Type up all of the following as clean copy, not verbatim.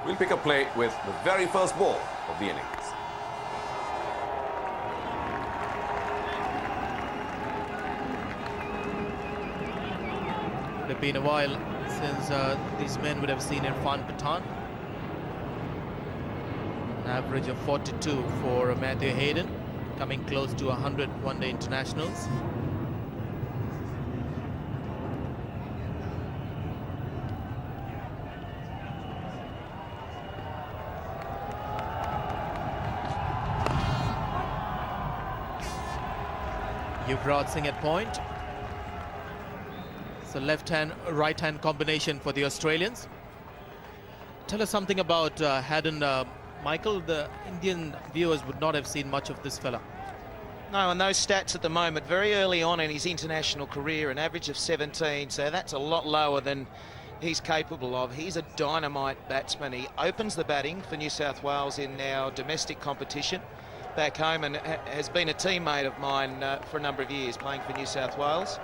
We'll pick up play with the very first ball of the innings. It would have been a while since these men would have seen Irfan Pathan. An average of 42 for Matthew Hayden, coming close to 100 one-day internationals. Yuvraj Singh at point. It's a left-hand, right-hand combination for the Australians. Tell us something about Haddon. Michael, the Indian viewers would not have seen much of this fella. No, and those stats at the moment, very early on in his international career, an average of 17, so that's a lot lower than he's capable of. He's a dynamite batsman. He opens the batting for New South Wales in our domestic competition back home, and has been a teammate of mine for a number of years, playing for New South Wales.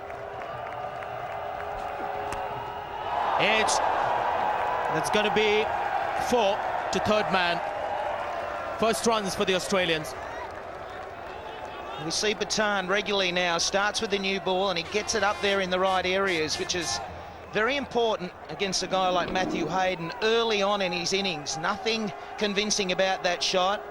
Edge. That's going to be 4 to third man. First runs for the Australians. We see Pathan regularly now, starts with the new ball and he gets it up there in the right areas, which is very important against a guy like Matthew Hayden early on in his innings. Nothing convincing about that shot.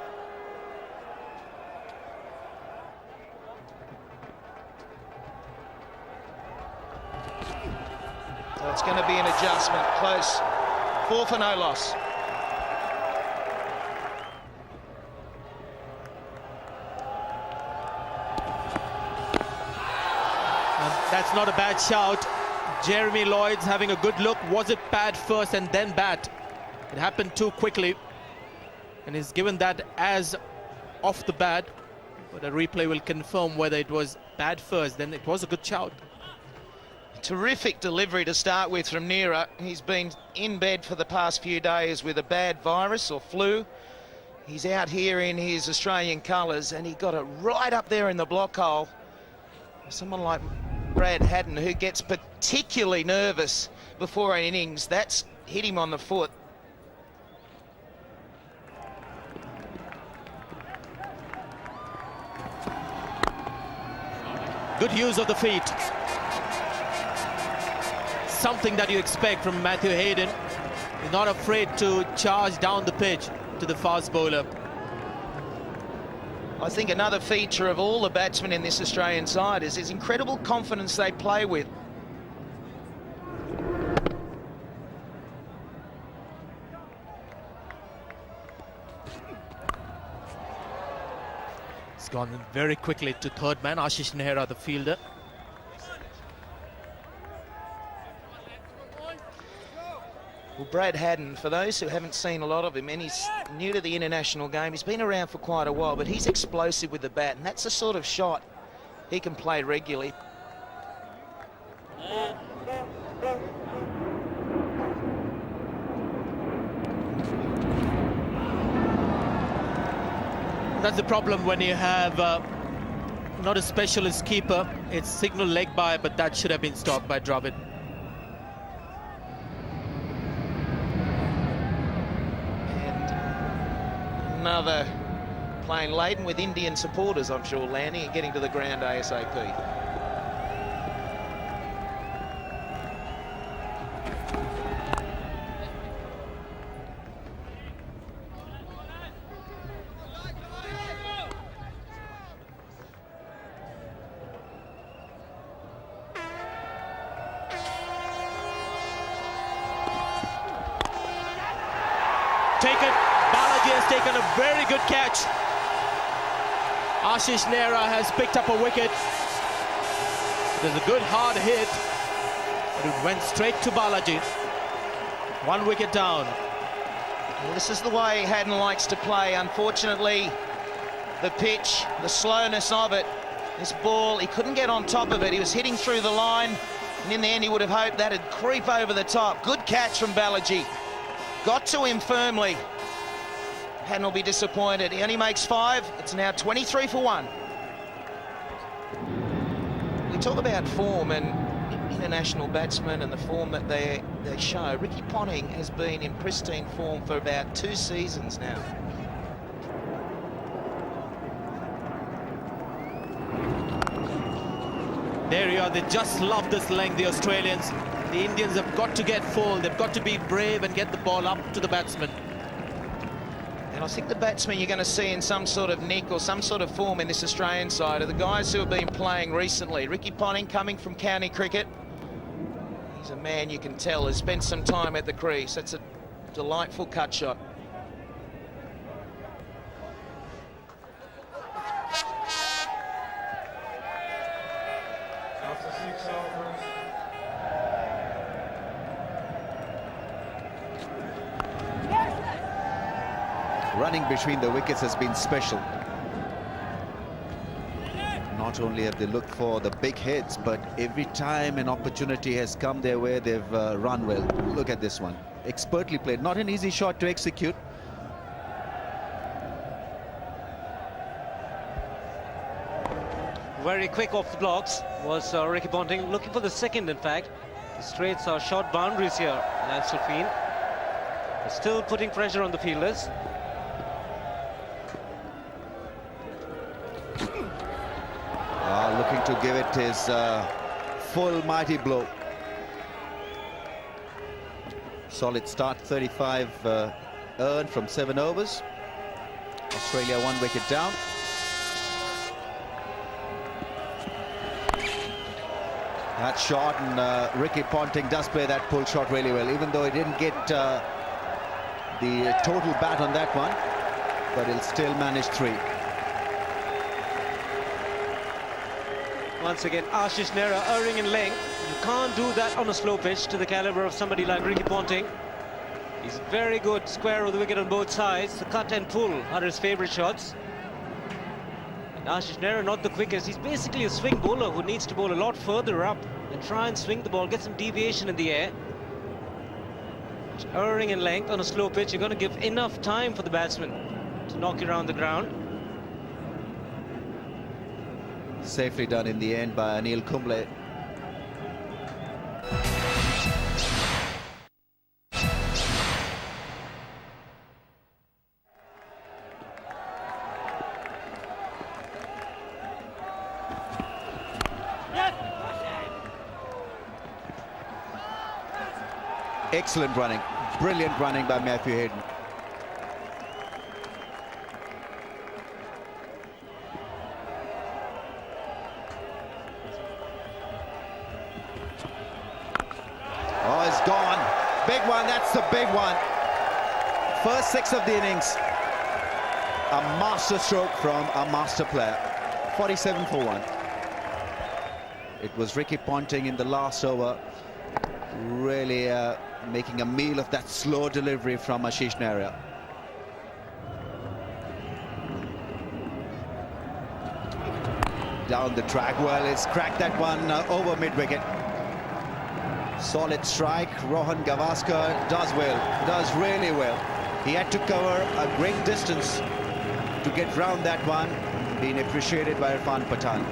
So it's going to be an adjustment, close. 4 for no loss. That's not a bad shout. Jeremy Lloyd's having a good look. Was it pad first and then bat? It happened too quickly, and he's given that as off the bat, but a replay will confirm whether it was pad first. Then it was a good shout. Terrific delivery to start with from Neera. He's been in bed for the past few days with a bad virus or flu. He's out here in his Australian colours, and he got it right up there in the block hole. Someone like Brad Haddon, who gets particularly nervous before an innings, that's hit him on the foot. Good use of the feet. Something that you expect from Matthew Hayden. He's not afraid to charge down the pitch to the fast bowler. I think another feature of all the batsmen in this Australian side is his incredible confidence they play with. It's gone very quickly to third man. Ashish Nehra, the fielder. Well, Brad Haddon, for those who haven't seen a lot of him, and he's new to the international game, he's been around for quite a while, but he's explosive with the bat, and that's the sort of shot he can play regularly. That's the problem when you have not a specialist keeper. It's signal leg by, but that should have been stopped by Dravid. Another plane laden with Indian supporters, I'm sure, landing and getting to the ground ASAP. Balaji has taken a very good catch. Ashish Nehra has picked up a wicket. There's a good hard hit, but it went straight to Balaji. 1 wicket down. Well, this is the way Haddon likes to play. Unfortunately, the pitch, the slowness of it, this ball, he couldn't get on top of it. He was hitting through the line, and in the end he would have hoped that'd creep over the top. Good catch from Balaji. Got to him firmly. Haddon will be disappointed. He only makes 5. It's now 23 for 1. We talk about form and international batsmen and the form that they're they show. Ricky Ponting has been in pristine form for about 2 seasons now. There you are, they just love this length, the Australians. The Indians have got to get full, they've got to be brave and get the ball up to the batsman. And I think the batsmen you're going to see in some sort of nick or some sort of form in this Australian side are the guys who have been playing recently. Ricky Ponting coming from county cricket. He's a man you can tell has spent some time at the crease. That's a delightful cut shot. Running between the wickets has been special. Not only have they looked for the big hits, but every time an opportunity has come their way, they've run well. Look at this one. Expertly played. Not an easy shot to execute. Very quick off the blocks was Ricky Ponting, looking for the second, in fact. The straights are short boundaries here in Anfield. Still putting pressure on the fielders. Looking to give it his full mighty blow. Solid start, 35 earned from 7 overs. Australia 1 wicket down. That shot, and Ricky Ponting does play that pull shot really well, even though he didn't get the total bat on that one, but he'll still manage 3. Once again, Ashish Nehra erring in length. You can't do that on a slow pitch to the caliber of somebody like Ricky Ponting. He's very good, square of the wicket on both sides. The cut and pull are his favourite shots. And Ashish Nehra not the quickest. He's basically a swing bowler who needs to bowl a lot further up and try and swing the ball, get some deviation in the air. Erring in length on a slow pitch, you're going to give enough time for the batsman to knock it around the ground. Safely done in the end by Anil Kumble. Excellent running, brilliant running by Matthew Hayden. Oh, it's gone. Big one, that's the big one. First 6 of the innings. A master stroke from a master player. 47 for 1. It was Ricky Ponting in the last over, really making a meal of that slow delivery from Ashish Nehra. Down the track, well, it's cracked that one over mid-wicket. Solid strike. Rohan Gavaskar does well, does really well. He had to cover a great distance to get round that one, being appreciated by Irfan Pathan.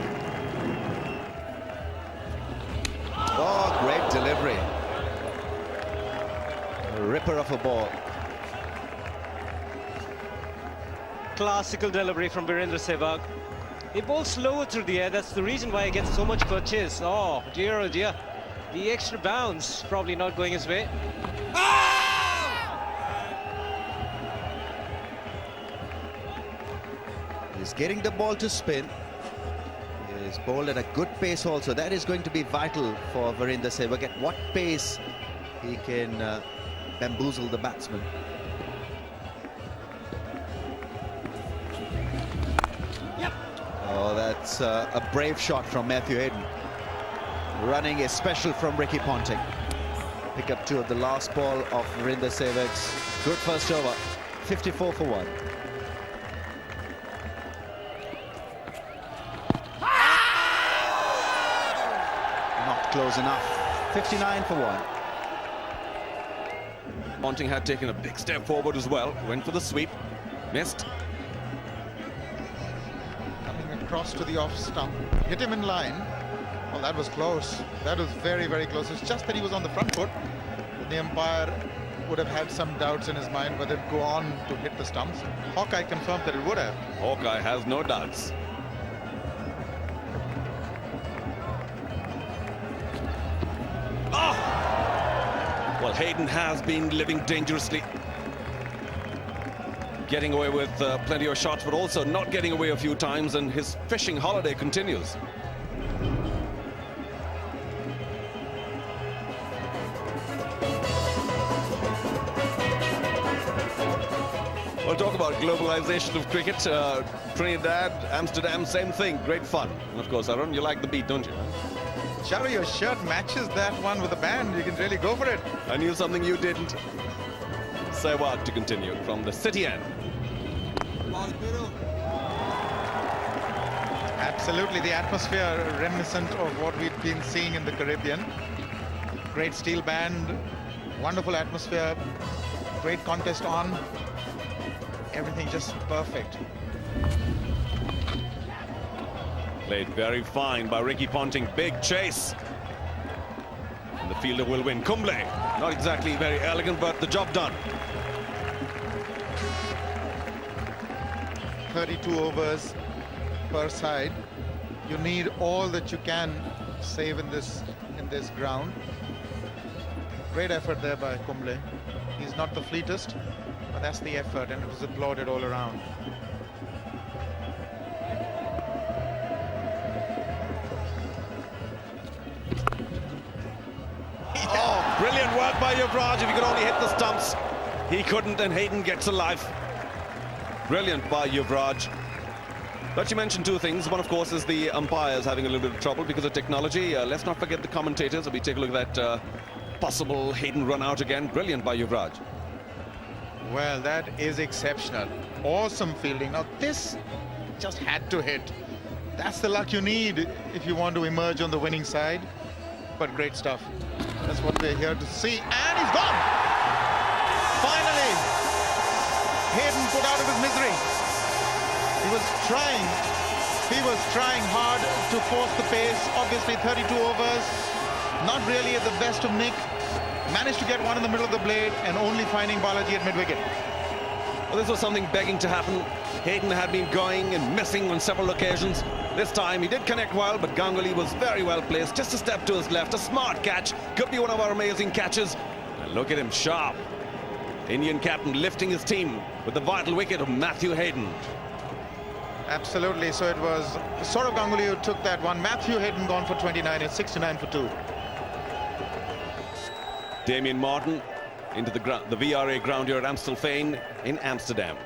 Oh, great delivery. A ripper of a ball. Classical delivery from Virendra Sehwag. He bowls slower through the air. That's the reason why he gets so much purchase. Oh dear, oh dear. The extra bounce probably not going his way. He's getting the ball to spin. He's bowled at a good pace also. That is going to be vital for Virendra Sehwag. At what pace he can bamboozle the batsman. Yep. Oh, that's a brave shot from Matthew Hayden. Running is special from Ricky Ponting. Pick up 2 of the last ball of Virendra Sehwag's good first over. 54 for 1. Not close enough. 59 for 1. Ponting had taken a big step forward as well. Went for the sweep. Missed. Coming across to the off stump. Hit him in line. Oh, that was close. That was very, very close. It's just that he was on the front foot. the umpire would have had some doubts in his mind whether it go on to hit the stumps. Hawkeye confirmed that it would have. Hawkeye has no doubts. Well, Hayden has been living dangerously. Getting away with plenty of shots, but also not getting away a few times, and his fishing holiday continues. We'll talk about globalization of cricket. Trinidad, Amsterdam, same thing. Great fun. And of course, Arun, you like the beat, don't you? Charu, your shirt matches that one with the band. You can really go for it. I knew something you didn't. Sehwag to continue from the city end. Absolutely, the atmosphere reminiscent of what we've been seeing in the Caribbean. Great steel band, wonderful atmosphere, great contest on. Everything just perfect. Played very fine by Ricky Ponting. Big chase. And the fielder will win. Kumble, not exactly very elegant, but the job done. 32 overs per side. You need all that you can save in this ground. Great effort there by Kumble. He's not the fleetest, but that's the effort, and it was applauded all around. Oh, brilliant work by Yuvraj. If he could only hit the stumps. He couldn't, and Hayden gets a life. Brilliant by Yuvraj. But you mentioned two things. One, of course, is the umpires having a little bit of trouble because of technology. Let's not forget the commentators. If we take a look at that possible Hayden run out again. Brilliant by Yuvraj. Well, that is exceptional. Awesome fielding. Now, this just had to hit. That's the luck you need if you want to emerge on the winning side. But great stuff. That's what we're here to see. And he's gone! Finally! Hayden put out of his misery. He was trying hard to force the pace. Obviously 32 overs, not really at the best of nick. Managed to get one in the middle of the blade and only finding Balaji at mid-wicket. Well, this was something begging to happen. Hayden had been going and missing on several occasions. This time he did connect well, but Ganguly was very well placed. Just a step to his left, a smart catch. Could be one of our amazing catches. And look at him, sharp. Indian captain lifting his team with the vital wicket of Matthew Hayden. Absolutely. So it was Saurav Ganguly who took that one. Matthew Hayden gone for 29 and 69 for 2. Damien Martin into the VRA ground here at Amstelveen in Amsterdam.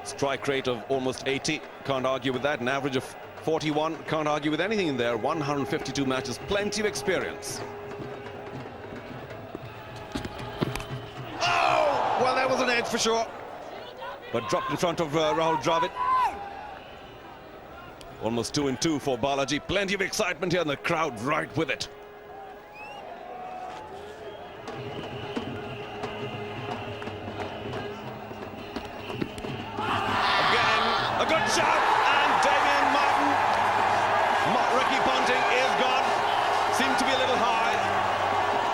Strike rate of almost 80. Can't argue with that. An average of 41. Can't argue with anything in there. 152 matches. Plenty of experience. Oh! Well, that was an edge for sure. But dropped in front of Rahul Dravid. Almost 2 and 2 for Balaji. Plenty of excitement here, and the crowd right with it. Again, a good shot, and Damien Martin. Ricky Ponting is gone. Seemed to be a little high.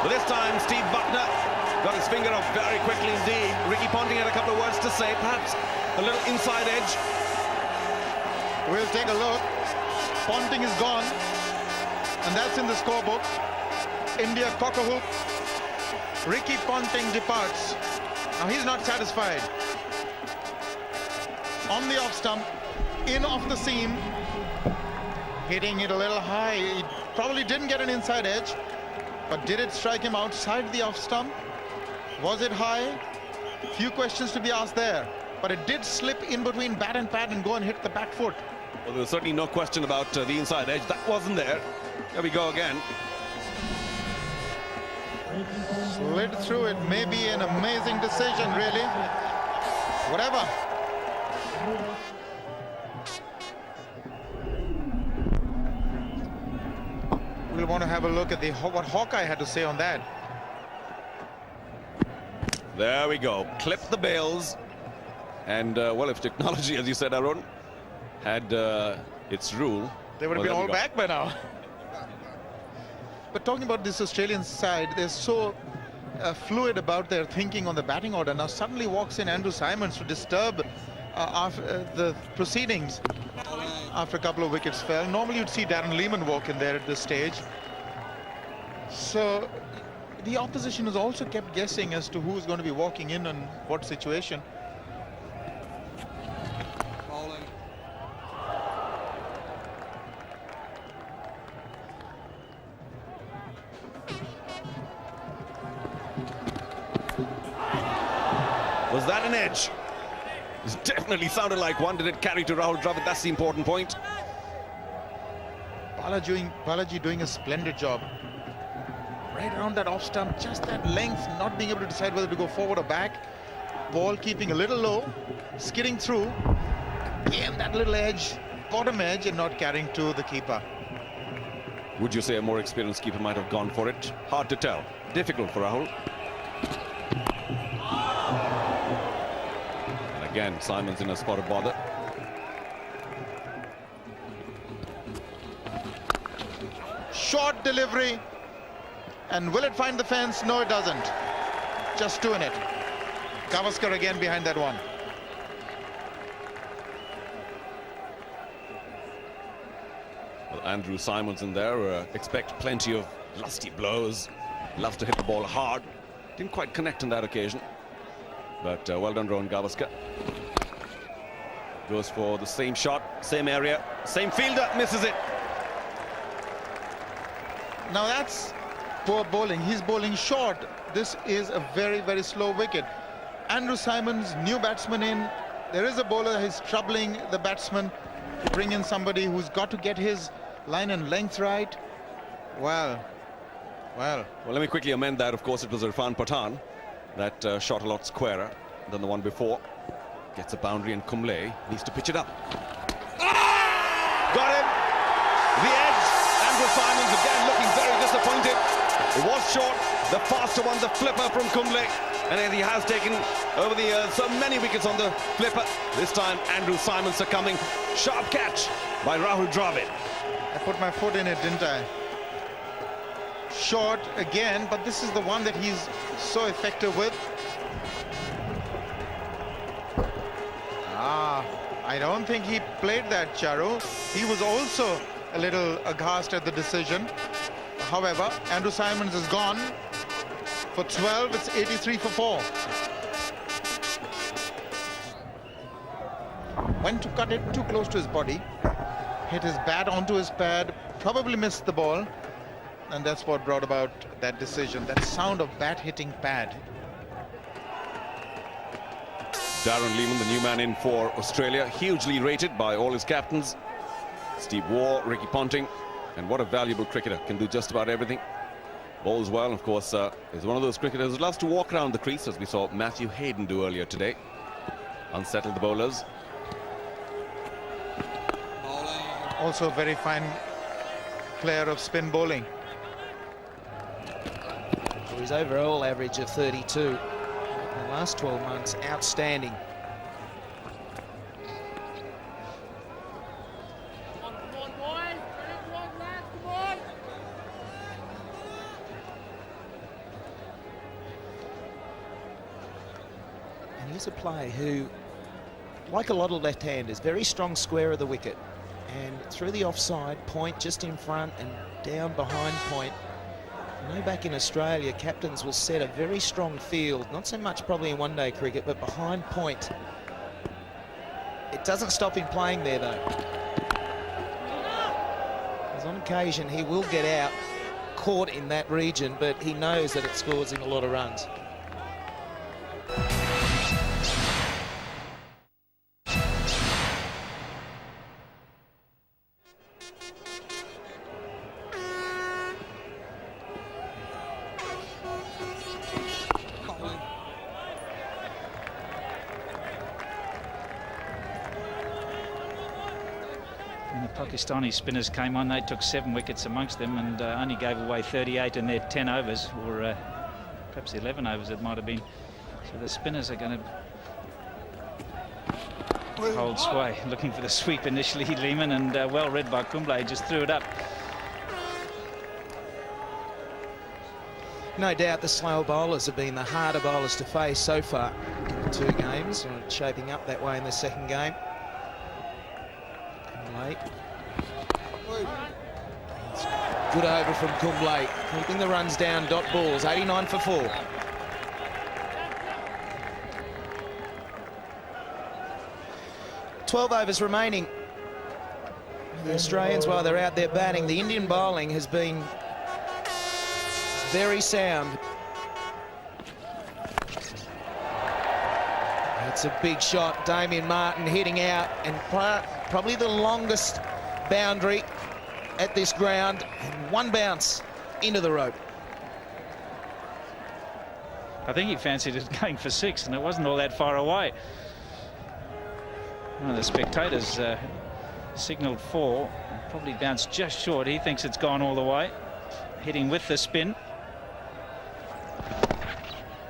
But this time, Steve Buckner got his finger up very quickly indeed. Ricky Ponting had a couple of words to say, perhaps a little inside edge. We'll take a look. Ponting is gone, and that's in the scorebook. India cock a hoop. Ricky Ponting departs. Now he's not satisfied. On the off stump, in off the seam, hitting it a little high. He probably didn't get an inside edge, but did it strike him outside the off stump? Was it high? Few questions to be asked there, but it did slip in between bat and pad and go and hit the back foot. Well, there was certainly no question about the inside edge. That wasn't there. There we go again. Slid through it. May be an amazing decision, really. Whatever. We'll want to have a look at what Hawkeye had to say on that. There we go. Clip the bails. And, well, if technology, as you said, Arun, had its rule, They would have been all back by now. But talking about this Australian side, they're so fluid about their thinking on the batting order. Now suddenly walks in Andrew Simons to disturb the proceedings after a couple of wickets fell. Normally you'd see Darren Lehmann walk in there at this stage. So the opposition has also kept guessing as to who's going to be walking in and what situation. Was that an edge? It definitely sounded like one. Did it carry to Rahul Dravid? That's the important point. Balaji doing a splendid job. Right around that off stump, just that length, not being able to decide whether to go forward or back. Ball keeping a little low, skidding through. Again, that little edge, bottom edge, and not carrying to the keeper. Would you say a more experienced keeper might have gone for it? Hard to tell. Difficult for Rahul. And again, Simons in a spot of bother. Short delivery. And will it find the fence? No, it doesn't. Just two in it. Gavaskar again behind that one. Well, Andrew Simons in there. Expect plenty of lusty blows. Loves to hit the ball hard. Didn't quite connect on that occasion. But well done, Rohan Gavaskar. Goes for the same shot, same area, same fielder, misses it. Now that's poor bowling. He's bowling short. This is a very, very slow wicket. Andrew Simons, new batsman in. There is a bowler who's troubling the batsman to bring in somebody who's got to get his line and length right. Well, let me quickly amend that. Of course, it was Irfan Pathan that shot a lot squarer than the one before. Gets a boundary, and Kumble needs to pitch it up. Got him! The edge. Andrew Simons again looking very disappointed. It was short. The faster one, the flipper from Kumble. And he has taken over the years so many wickets on the flipper. This time, Andrew Simons succumbing. Sharp catch by Rahul Dravid. I put my foot in it, didn't I? Short again, but this is the one that he's so effective with. I don't think he played that, Charu. He was also a little aghast at the decision. However, Andrew Simons is gone. For 12, it's 83 for 4. Went to cut it too close to his body. Hit his bat onto his pad. Probably missed the ball. And that's what brought about that decision. That sound of bat hitting pad. Darren Lehmann, the new man in for Australia, hugely rated by all his captains. Steve Waugh, Ricky Ponting, and what a valuable cricketer. Can do just about everything. Bowls well, of course, is one of those cricketers who loves to walk around the crease, as we saw Matthew Hayden do earlier today. Unsettled the bowlers. Also a very fine player of spin bowling. His overall average of 32 in the last 12 months, outstanding. And he's a player who, like a lot of left-handers, very strong square of the wicket, and through the offside, point just in front and down behind point. I know back in Australia, captains will set a very strong field, not so much probably in one-day cricket, but behind point. It doesn't stop him playing there, though. Because on occasion, he will get out, caught in that region, but he knows that it's causing a lot of runs. Pakistani spinners came on, they took 7 wickets amongst them and only gave away 38 in their 10 overs, or perhaps 11 overs it might have been. So the spinners are going to hold sway. Looking for the sweep initially, Lehmann, and well read by Kumble, just threw it up. No doubt the slower bowlers have been the harder bowlers to face so far in the 2 games, and shaping up that way in the 2nd game. Kumble. Good over from Kumble, keeping the runs down, dot balls, 89 for 4. "12 overs remaining. The Australians, while they're out there batting, the Indian bowling has been very sound. It's a big shot. Damien Martin hitting out, and probably the longest boundary at this ground, and 1 bounce into the rope. I think he fancied it going for 6, and it wasn't all that far away. One of the spectators signalled 4, probably bounced just short. He thinks it's gone all the way, hitting with the spin.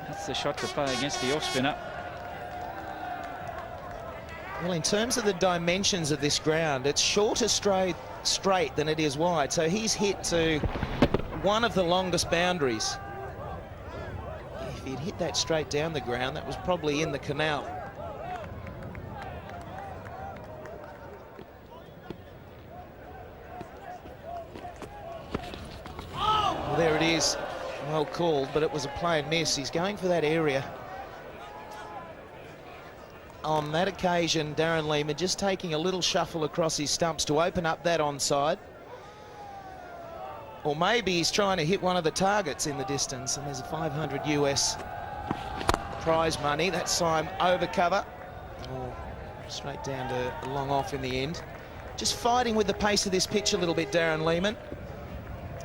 That's the shot to play against the off-spinner. Well, in terms of the dimensions of this ground, it's shorter straight than it is wide, so he's hit to one of the longest boundaries. If he'd hit that straight down the ground, that was probably in the canal. Well, there it is. Well called, but it was a play and miss. He's going for that area. On that occasion, Darren Lehmann just taking a little shuffle across his stumps to open up that onside. Or maybe he's trying to hit one of the targets in the distance, and there's a 500 US prize money. That's time over cover. Or straight down to long off in the end. Just fighting with the pace of this pitch a little bit, Darren Lehmann.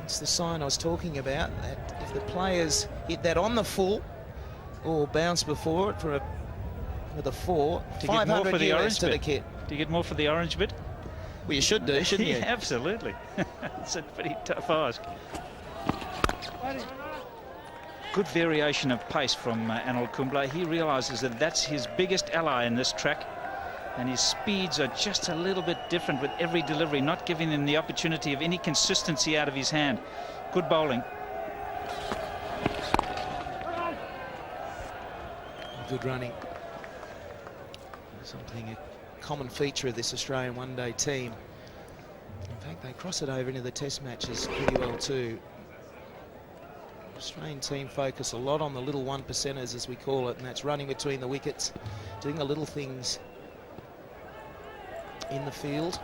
It's the sign I was talking about, that if the players hit that on the full or bounce before it for with a 4, 500 US to the kit. Do you get more for the orange bit? Well, you should do, shouldn't you? Yeah, absolutely. It's a pretty tough ask. Good variation of pace from Anil Kumble. He realises that that's his biggest ally in this track, and his speeds are just a little bit different with every delivery, not giving him the opportunity of any consistency out of his hand. Good bowling. Good running. Something a common feature of this Australian one-day team. In fact, they cross it over into the test matches pretty well too. Australian team focus a lot on the little 1%ers, as we call it, and that's running between the wickets, doing the little things in the field.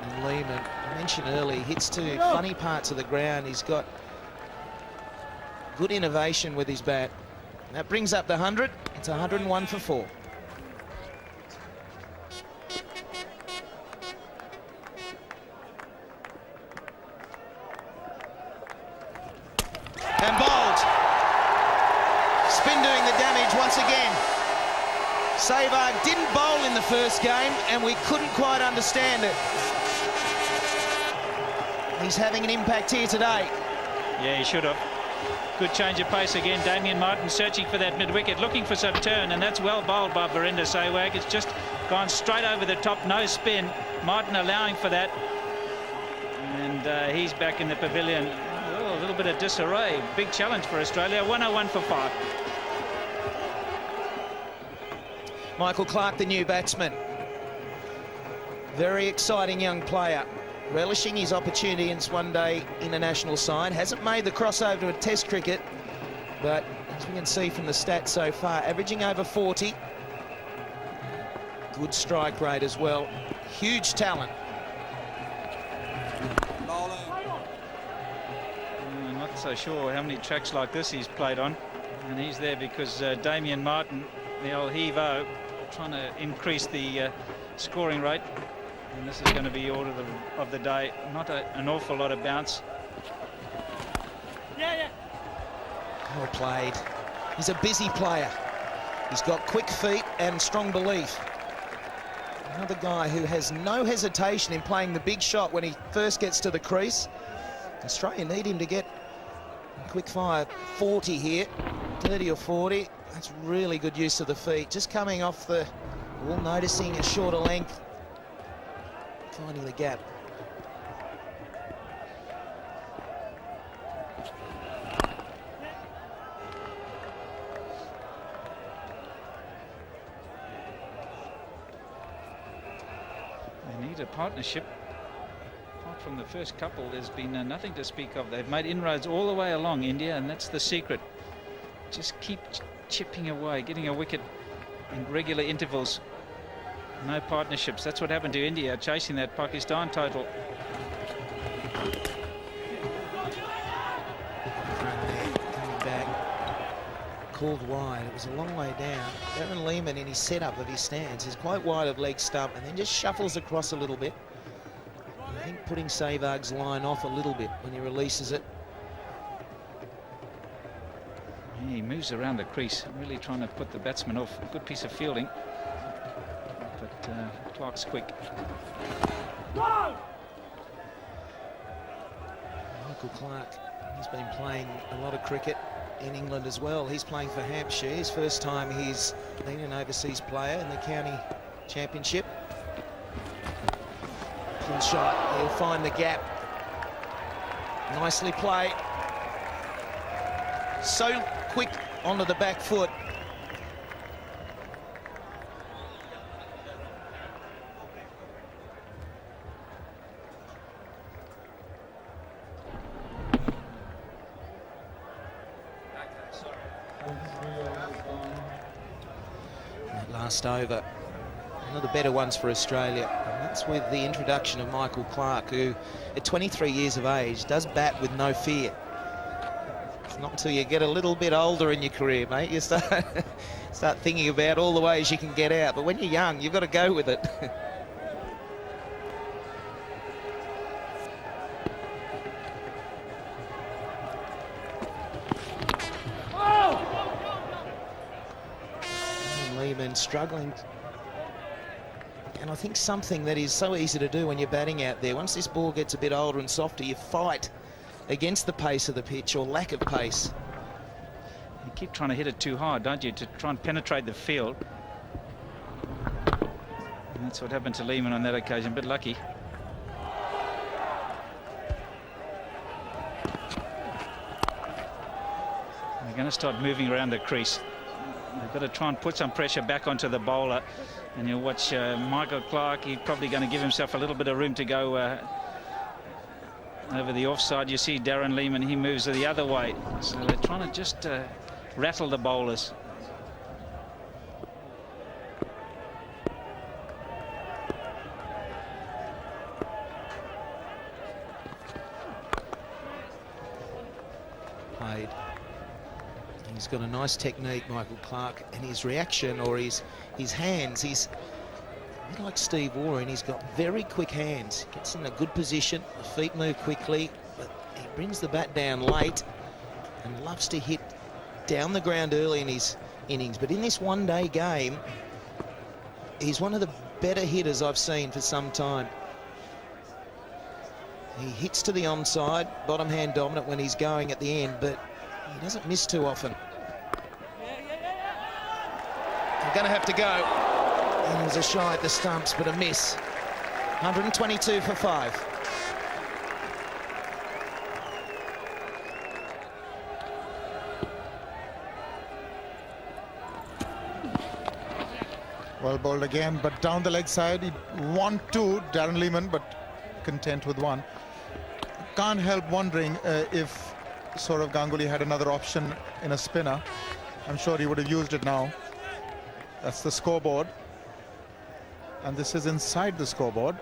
And Lehmann, I mentioned earlier, hits to funny parts of the ground. He's got good innovation with his bat. And that brings up the 100. It's 101 for 4. And bowled. Spin doing the damage once again. Sehwag didn't bowl in the first game, and we couldn't quite understand it. He's having an impact here today. Yeah, he should have. Good change of pace again. Damien Martin searching for that mid-wicket, looking for some turn, and that's well bowled by Virender Sehwag. It's just gone straight over the top, no spin. Martin allowing for that. And he's back in the pavilion. Oh, a little bit of disarray. Big challenge for Australia. 101 for 5. Michael Clarke, the new batsman. Very exciting young player. Relishing his opportunity in his one-day international side. Hasn't made the crossover to a test cricket, but as we can see from the stats so far, averaging over 40. Good strike rate as well. Huge talent. I'm not so sure how many tracks like this he's played on. And he's there because Damien Martin, the old heave-o, trying to increase the scoring rate. And this is going to be order of the day. Not an awful lot of bounce. Well played. He's a busy player. He's got quick feet and strong belief. Another guy who has no hesitation in playing the big shot when he first gets to the crease. Australia need him to get quick fire 40 here, 30 or 40. That's really good use of the feet. Just coming off the ball, noticing a shorter length, finding the gap. need a partnership. Apart from the first couple, there's been nothing to speak of. They've made inroads all the way along, India, and that's the secret. Just keep chipping away, getting a wicket in regular intervals. No partnerships. That's what happened to India, chasing that Pakistan total. Coming back, called wide. It was a long way down. Darren Lehmann, in his setup of his stance, is quite wide of leg stump and then just shuffles across a little bit. I think putting Sehwag's line off a little bit when he releases it. He moves around the crease, really trying to put the batsman off. A good piece of fielding. But Clark's quick. Michael Clark, he's been playing a lot of cricket in England as well. He's playing for Hampshire. His first time he's been an overseas player in the county championship. Pull shot, he'll find the gap. Nicely played. So quick onto the back foot. That last over, one of the better ones for Australia. And that's with the introduction of Michael Clark, who at 23 years of age does bat with no fear. It's not until you get a little bit older in your career, mate, you start thinking about all the ways you can get out. But when you're young, you've got to go with it. Lehmann struggling. And I think something that is so easy to do when you're batting out there, once this ball gets a bit older and softer, you fight against the pace of the pitch or lack of pace. You keep trying to hit it too hard, don't you, to try and penetrate the field. And that's what happened to Lehmann on that occasion, a bit lucky. They're going to start moving around the crease. They've got to try and put some pressure back onto the bowler. And you'll watch Michael Clark. He's probably going to give himself a little bit of room to go over the offside. You see Darren Lehmann, he moves the other way. So they're trying to just rattle the bowlers. Played. He's got a nice technique, Michael Clark, and his reaction or his hands, he's a bit like Steve Waugh, and he's got very quick hands. Gets in a good position, the feet move quickly, but he brings the bat down late and loves to hit down the ground early in his innings. But in this one-day game, he's one of the better hitters I've seen for some time. He hits to the onside, bottom hand dominant when he's going at the end, but he doesn't miss too often. They're going to have to go. And there's a shy at the stumps, but a miss. 122 for 5. Well bowled again, but down the leg side. He want two, Darren Lehmann, but content with one. Can't help wondering if Sourav Ganguly had another option in a spinner. I'm sure he would have used it now. That's the scoreboard. And this is inside the scoreboard.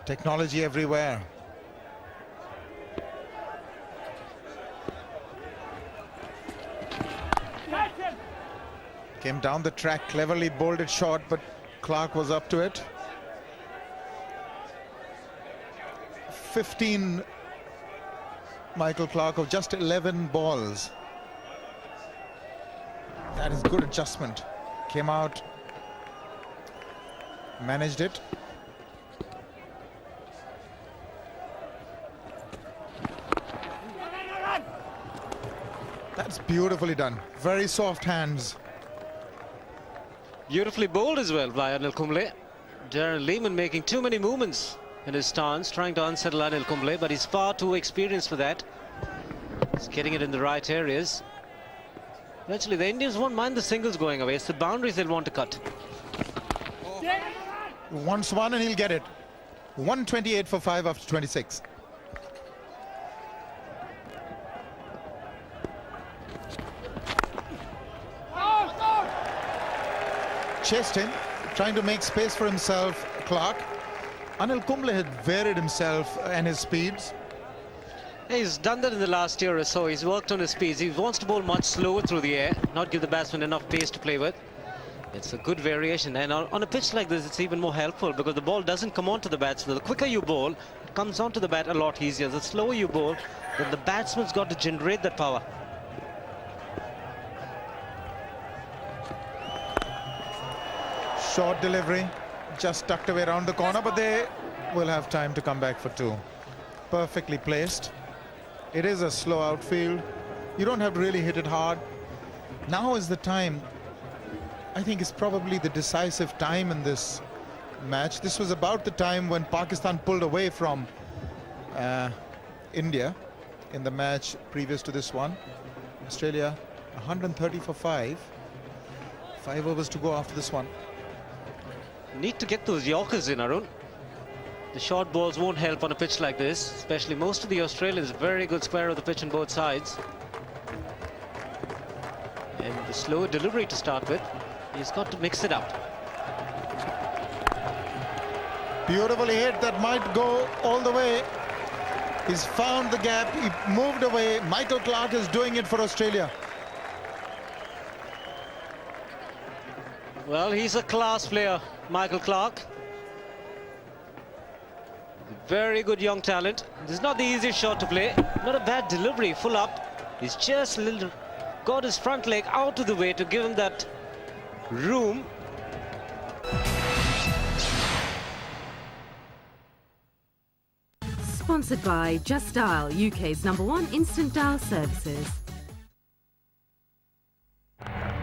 Technology everywhere. Came down the track, cleverly bowled it short, but Clark was up to it. 15, Michael Clark, of just 11 balls. That is good adjustment. Came out, managed it. That's beautifully done. Very soft hands. Beautifully bowled as well by Anil Kumble. Darren Lehmann making too many movements in his stance, trying to unsettle Anil Kumble, but he's far too experienced for that. He's getting it in the right areas. Actually, the Indians won't mind the singles going away. It's the boundaries they'll want to cut. Wants one and he'll get it. 128 for 5 after 26. Chased him, trying to make space for himself, Clark. Anil Kumble had varied himself and his speeds. He's done that in the last year or so. He's worked on his speeds. He wants to bowl much slower through the air, not give the batsman enough pace to play with. It's a good variation, and on a pitch like this, it's even more helpful because the ball doesn't come onto the batsman. The quicker you bowl, it comes onto the bat a lot easier. The slower you bowl, then the batsman's got to generate that power. Short delivery, just tucked away around the corner, but they will have time to come back for 2. Perfectly placed. It is a slow outfield. You don't have to really hit it hard. Now is the time. I think it's probably the decisive time in this match. This was about the time when Pakistan pulled away from India in the match previous to this one. Australia 130 for 5. 5 overs to go after this one. Need to get those Yorkers in, Arun. The short balls won't help on a pitch like this, especially most of the Australians. Very good square of the pitch on both sides. And the slow delivery to start with. He's got to mix it up. Beautifully hit, that might go all the way. He's found the gap, he moved away. Michael Clarke is doing it for Australia. Well, he's a class player, Michael Clarke. Very good young talent. This is not the easiest shot to play. Not a bad delivery, full up. He's just a little, got his front leg out of the way to give him that room. Sponsored by Just Dial, UK's #1 instant dial services.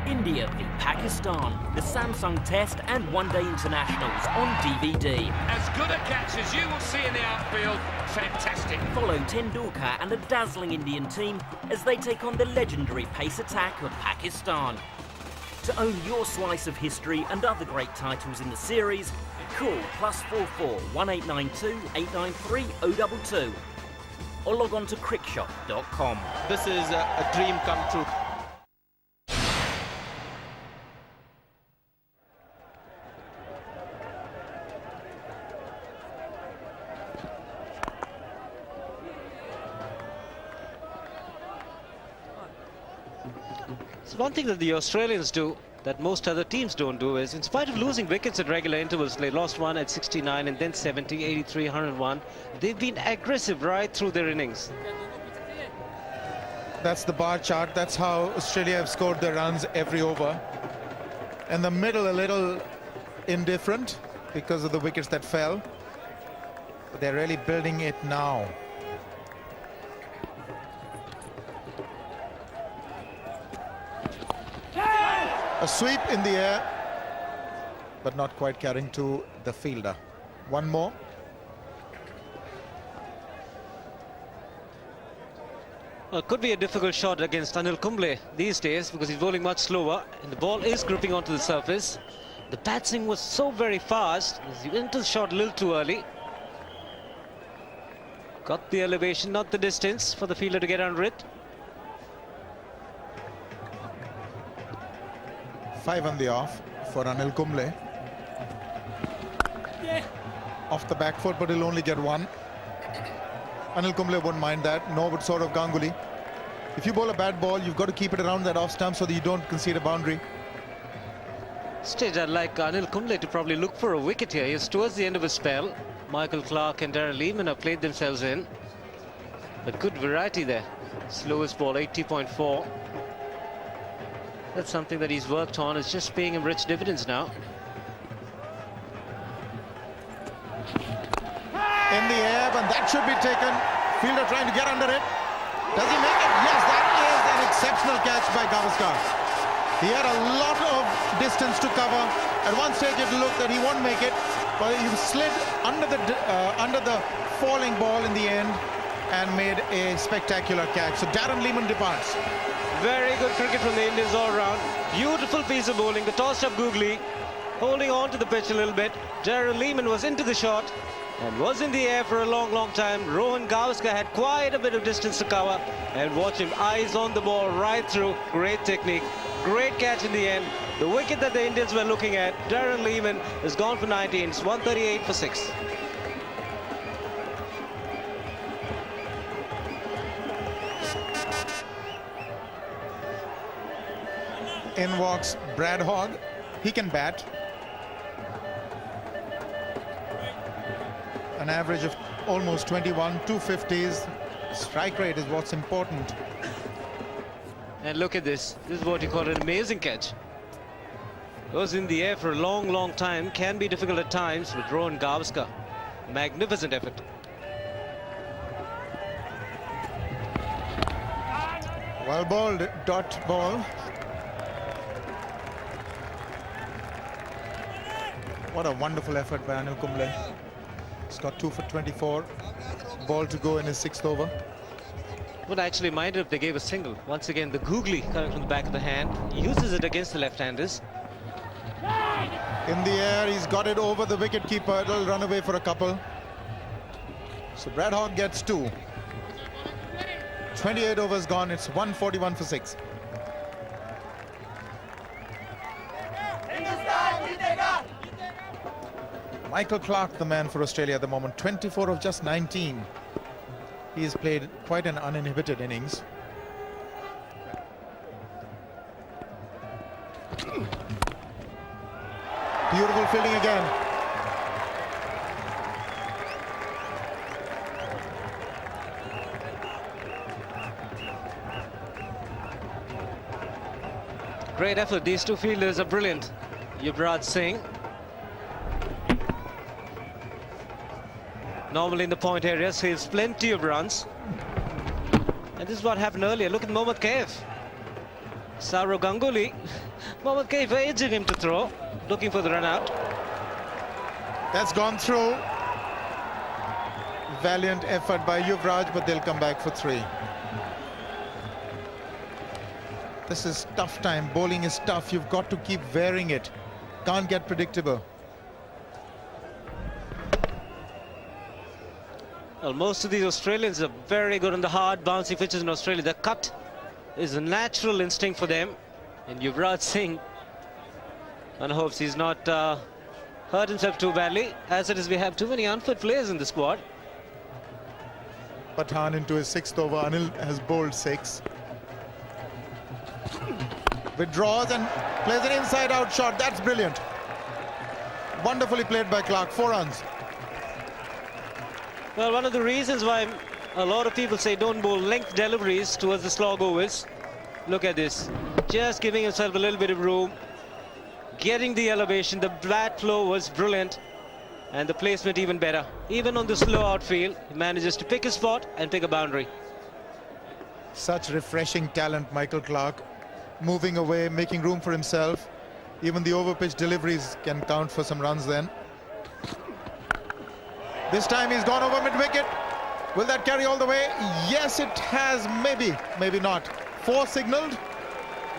India v Pakistan, the Samsung Test and One Day Internationals on DVD. As good a catch as you will see in the outfield. Fantastic. Follow Tendulkar and a dazzling Indian team as they take on the legendary pace attack of Pakistan. To own your slice of history and other great titles in the series, call +44 1892 893 022 or log on to crickshop.com. This is a dream come true. So one thing that the Australians do that most other teams don't do is, in spite of losing wickets at regular intervals, they lost one at 69 and then 70, 83, 101. They've been aggressive right through their innings. That's the bar chart. That's how Australia have scored their runs every over. In the middle, a little indifferent because of the wickets that fell. But they're really building it now. A sweep in the air, but not quite carrying to the fielder. One more. Well, it could be a difficult shot against Anil Kumble these days because he's bowling much slower and the ball is gripping onto the surface. The passing was so very fast, he went to the shot a little too early. Got the elevation, not the distance for the fielder to get under it. 5 on the off for Anil Kumble. Off the back foot, but he'll only get 1. Anil Kumble wouldn't mind that, nor would Saurav Ganguly. If you bowl a bad ball, you've got to keep it around that off stump so that you don't concede a boundary. Stage, I'd like Anil Kumble to probably look for a wicket here. He's towards the end of his spell. Michael Clarke and Darren Lehman have played themselves in. But good variety there. Slowest ball, 80.4. That's something that he's worked on. It's just paying him rich dividends now. In the air, and that should be taken. Fielder trying to get under it. Does he make it? Yes, that is an exceptional catch by Gavaskar. He had a lot of distance to cover. At one stage it looked that he won't make it, but he slid under the falling ball in the end and made a spectacular catch. So Darren Lehman departs. Very good cricket from the Indians all round. Beautiful piece of bowling. The tossed up googly. holding on to the pitch a little bit. Darren Lehman was into the shot and was in the air for a long time. Rohan Gavaskar had quite a bit of distance to cover, and watch him, eyes on the ball right through. Great technique, great catch in the end. The wicket that the Indians were looking at, Darren Lehman has gone for 19. It's 138 for 6. In walks Brad Hogg. He can bat. An average of almost 21, 250s. Strike rate is what's important. And look at this. This is what you call an amazing catch. Goes in the air for a long time. Can be difficult at times with Rohan Gavaskar. Magnificent effort. Well bowled, dot ball. What a wonderful effort by Anil Kumble. He's got 2 for 24. Ball to go in his 6th over. Would actually mind if they gave a single. Once again, the googly coming from the back of the hand. He uses it against the left-handers. In the air, he's got it over the wicket keeper. It'll run away for a couple. So Brad Hogg gets 2. 28 overs gone. It's 141 for 6. Michael Clarke, the man for Australia at the moment, 24 of just 19. He's played quite an uninhibited innings. Beautiful fielding again. Great effort. These two fielders are brilliant. Yuvraj Singh. Normally in the point area, saves plenty of runs. And this is what happened earlier. Look at Mohammad Kaif. Saurav Ganguly. Mohammad Kaif edging him to throw, looking for the run out. That's gone through. Valiant effort by Yuvraj, but they'll come back for 3. This is tough time. Bowling is tough. You've got to keep varying it. Can't get predictable. Well, most of these Australians are very good on the hard bouncy pitches in Australia. The cut is a natural instinct for them. And Yuvraj Singh, one hopes he's not hurt himself too badly. As it is, we have too many unfit players in the squad. Pathan into his 6th over. Anil has bowled 6. Withdraws and plays an inside-out shot. That's brilliant. Wonderfully played by Clarke. 4 runs. Well, one of the reasons why a lot of people say don't bowl length deliveries towards the slog overs. Look at this. Just giving himself a little bit of room. Getting the elevation. The bat flow was brilliant. And the placement even better. Even on the slow outfield, he manages to pick a spot and pick a boundary. Such refreshing talent, Michael Clarke. Moving away, making room for himself. Even the overpitch deliveries can count for some runs then. This time he's gone over mid-wicket. Will that carry all the way? Yes, it has. Maybe not. 4 signaled.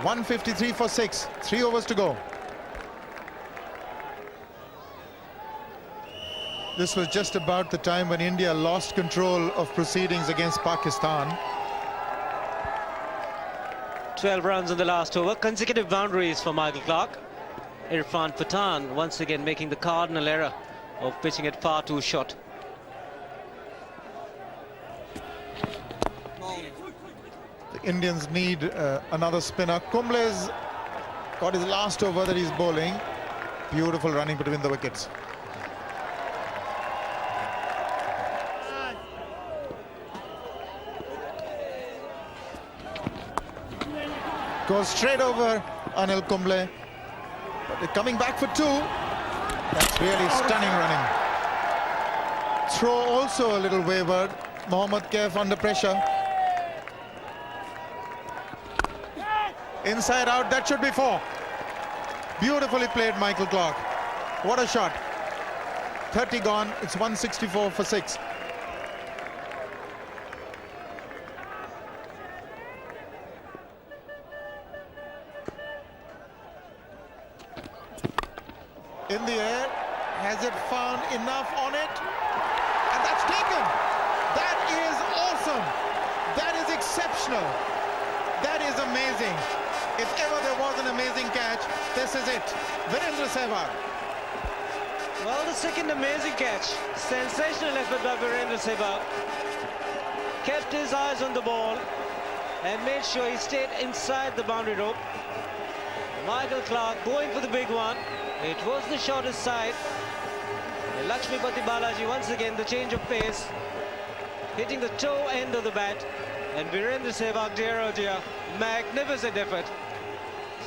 153 for 6. 3 overs to go. This was just about the time when India lost control of proceedings against Pakistan. 12 runs in the last over. Consecutive boundaries for Michael Clarke. Irfan Pathan once again making the cardinal error of pitching it far too short. The Indians need another spinner. Kumble's got his last over that he's bowling. Beautiful running between the wickets. Goes straight over Anil Kumble. But they're coming back for 2. That's really stunning running. Throw also a little wavered. Mohammad Kaif under pressure. Inside out, that should be 4. Beautifully played, Michael Clarke. What a shot. 30 gone, it's 164 for 6. in the air. Has it found enough on it? And that's taken. That is awesome. That is exceptional. That is amazing. If ever there was an amazing catch, this is it. Virendra Sehwag. Well, the second amazing catch. Sensational effort by Virendra Sehwag. Kept his eyes on the ball and made sure he stayed inside the boundary rope. Michael Clark going for the big one. It was the shortest side. And Lakshmipati Balaji once again the change of pace, hitting the toe end of the bat. And Virendra Sehwag, dear oh dear, magnificent effort.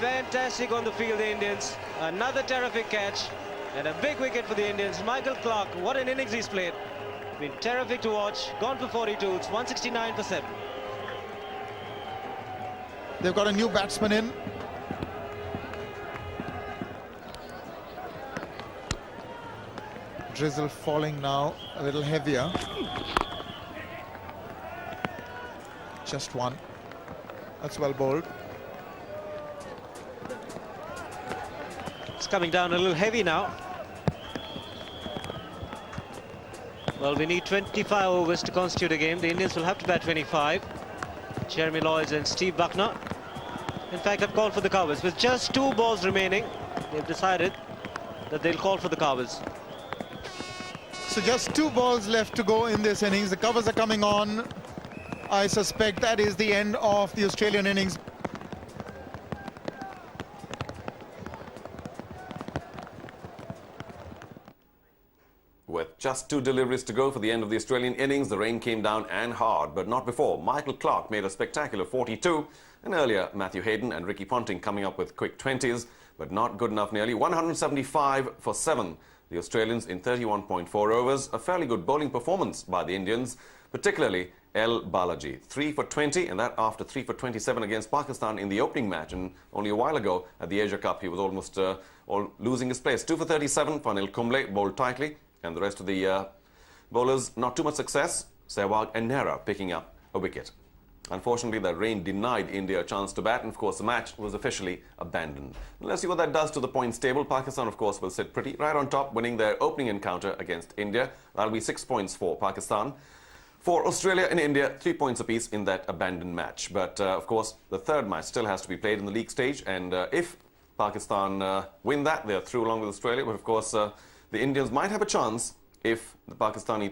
Fantastic on the field, the Indians. Another terrific catch and a big wicket for the Indians. Michael Clark, what an innings he's played. Been terrific to watch. Gone for 42. It's 169 for 7. They've got a new batsman in. Drizzle falling now a little heavier. Just one. That's well bowled. It's coming down a little heavy now. Well, we need 25 overs to constitute a game. The Indians will have to bat 25. Jeremy Lloyds and Steve Buckner. In fact, have called for the covers. With just 2 balls remaining, they've decided that they'll call for the covers. So just 2 balls left to go in this innings. The covers are coming on. I suspect that is the end of the Australian innings. With just 2 deliveries to go for the end of the Australian innings, the rain came down and hard, but not before. Michael Clark made a spectacular 42, and earlier Matthew Hayden and Ricky Ponting coming up with quick 20s, but not good enough nearly. 175 for 7. The Australians in 31.4 overs. A fairly good bowling performance by the Indians, particularly L. Balaji. 3 for 20, and that after 3 for 27 against Pakistan in the opening match. And only a while ago at the Asia Cup, he was almost losing his place. 2 for 37 for Anil Kumble, bowled tightly. And the rest of the bowlers, not too much success. Sehwag and Nehra picking up a wicket. Unfortunately, the rain denied India a chance to bat, and of course the match was officially abandoned. Let's see what that does to the points table. Pakistan, of course, will sit pretty right on top, winning their opening encounter against India. That'll be 6 points for Pakistan. For Australia and India, 3 points apiece in that abandoned match. But, of course, the third match still has to be played in the league stage, and if Pakistan win that, they're through along with Australia. But, of course, the Indians might have a chance if the Pakistani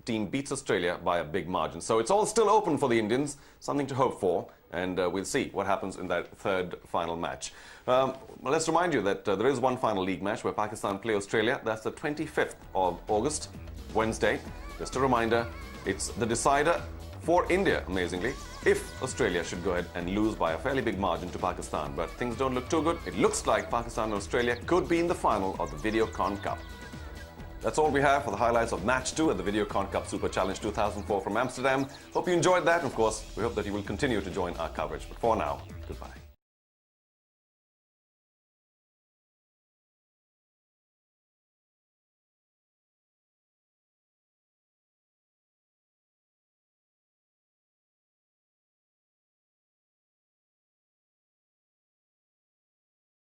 team beats Australia by a big margin. So it's all still open for the Indians, something to hope for, and we'll see what happens in that third final match. Well, let's remind you that there is one final league match where Pakistan play Australia. That's the 25th of August, Wednesday. Just a reminder, it's the decider for India, amazingly, if Australia should go ahead and lose by a fairly big margin to Pakistan. But things don't look too good. It looks like Pakistan and Australia could be in the final of the Videocon Cup. That's all we have for the highlights of Match 2 at the Videocon Cup Super Challenge 2004 from Amsterdam. Hope you enjoyed that, and of course, we hope that you will continue to join our coverage. But for now, goodbye.